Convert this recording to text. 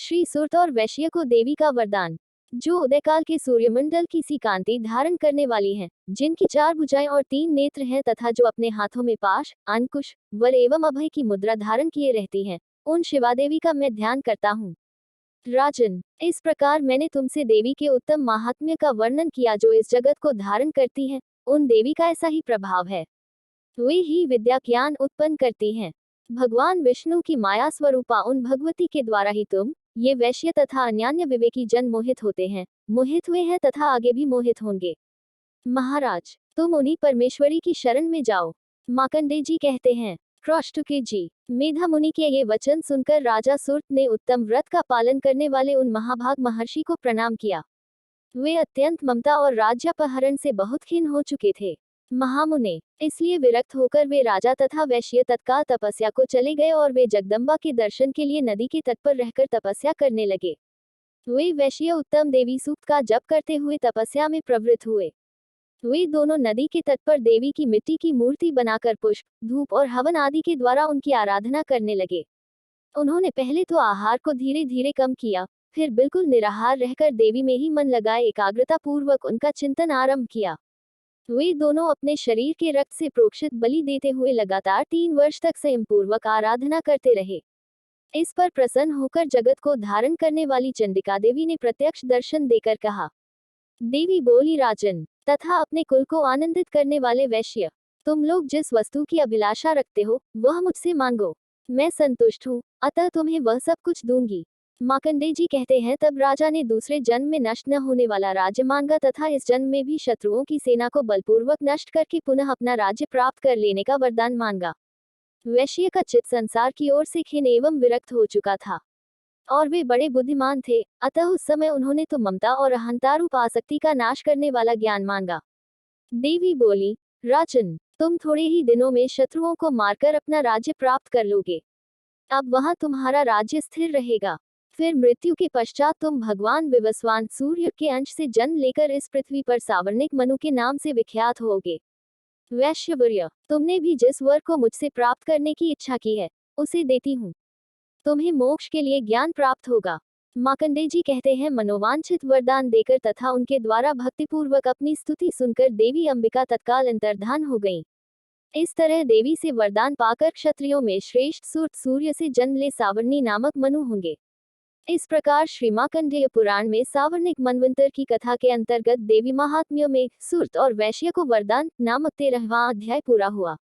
श्री सुरत और वैश्य को देवी का वरदान, जो उदयकाल के सूर्यमंडल की सी कांति धारण करने वाली हैं, जिनकी 4 भुजाएं और 3 नेत्र हैं तथा जो अपने हाथों में पाश, अंकुश, वर एवं अभय की मुद्रा धारण किए रहती हैं, उन शिवादेवी का मैं ध्यान करता हूँ। राजन, इस प्रकार मैंने तुमसे देवी के उत्तम महात्म्य का वर्णन किया जो इस जगत को धारण करती हैं, उन देवी का ऐसा ही प्रभाव है। वे ही विद्या ज्ञान उत्पन्न करती हैं। भगवान विष्णु की माया स्वरूपा उन भगवती के द्वारा ही तुम, ये वैश्य तथा अन्यान्य विवेकी जन मोहित होते हैं, मोहित हुए हैं तथा आगे भी मोहित होंगे। महाराज, तुम उन्हीं परमेश्वरी की शरण में जाओ। मार्कंडेय जी कहते हैं। कौष्टुकि जी, मेधा मुनि के ये वचन सुनकर राजा सुरत ने उत्तम व्रत का पालन करने वाले उन महाभाग महर्षि को प्रणाम किया। वे अत्यंत ममता और राज्यापहरण से बहुत खिन्न हो चुके थे। महामुने, इसलिए विरक्त होकर वे राजा तथा वैश्य तत्काल तपस्या को चले गए और वे जगदम्बा के दर्शन के लिए नदी के तट पर रहकर तपस्या करने लगे। वे वैश्य उत्तम देवी सूक्त का जप करते हुए तपस्या में प्रवृत्त हुए। वे दोनों नदी के तट पर देवी की मिट्टी की मूर्ति बनाकर पुष्प, धूप और हवन आदि के द्वारा उनकी आराधना करने लगे। उन्होंने पहले तो आहार को धीरे धीरे कम किया, फिर बिल्कुल निराहार रहकर देवी में ही मन लगाए एकाग्रता पूर्वक उनका चिंतन आरंभ किया। वे दोनों अपने शरीर के रक्त से प्रोक्षित बलि देते हुए लगातार 3 वर्ष तक संयम पूर्वक आराधना करते रहे। इस पर प्रसन्न होकर जगत को धारण करने वाली चंडिका देवी ने प्रत्यक्ष दर्शन देकर कहा। देवी बोली, राजन तथा अपने कुल को आनंदित करने वाले वैश्य, तुम लोग जिस वस्तु की अभिलाषा रखते हो वह मुझसे मांगो, मैं संतुष्ट हूँ, अतः तुम्हें वह सब कुछ दूंगी। मार्कंडेय जी कहते हैं, तब राजा ने दूसरे जन्म में नष्ट न होने वाला राज्य मांगा तथा इस जन्म में भी शत्रुओं की सेना को बलपूर्वक नष्ट करके पुनः अपना राज्य प्राप्त कर लेने का वरदान मांगा। वैश्य का चित्त संसार की ओर से खिन्न एवं विरक्त हो चुका था और वे बड़े बुद्धिमान थे, अतः उस समय उन्होंने तो ममता और अहंतारूप आसक्ति का नाश करने वाला ज्ञान मांगा। देवी बोली, राजन, तुम थोड़े ही दिनों में शत्रुओं को मारकर अपना राज्य प्राप्त कर लोगे। अब वहां तुम्हारा राज्य स्थिर रहेगा। फिर मृत्यु के पश्चात तुम भगवान विवस्वान सूर्य के अंश से जन्म लेकर इस पृथ्वी पर सावर्णिक मनु के नाम से विख्यात होगे। वैश्यवर्य, तुमने भी जिस वर को मुझसे प्राप्त करने की इच्छा की है, उसे देती हूँ। तुम्हें मोक्ष के लिए ज्ञान प्राप्त होगा। मार्कंडेय जी कहते हैं, मनोवांछित वरदान देकर तथा उनके द्वारा भक्तिपूर्वक अपनी स्तुति सुनकर देवी अंबिका तत्काल अंतर्धान हो गईं। इस तरह देवी से वरदान पाकर क्षत्रियों में श्रेष्ठ सुरत सूर्य से जन्म ले सावर्णी नामक मनु होंगे। इस प्रकार श्री मार्कंडेय पुराण में सावर्णिक मनवंतर की कथा के अंतर्गत देवी महात्म्यों में सुरत और वैश्य को वरदान नामक 13वां अध्याय पूरा हुआ।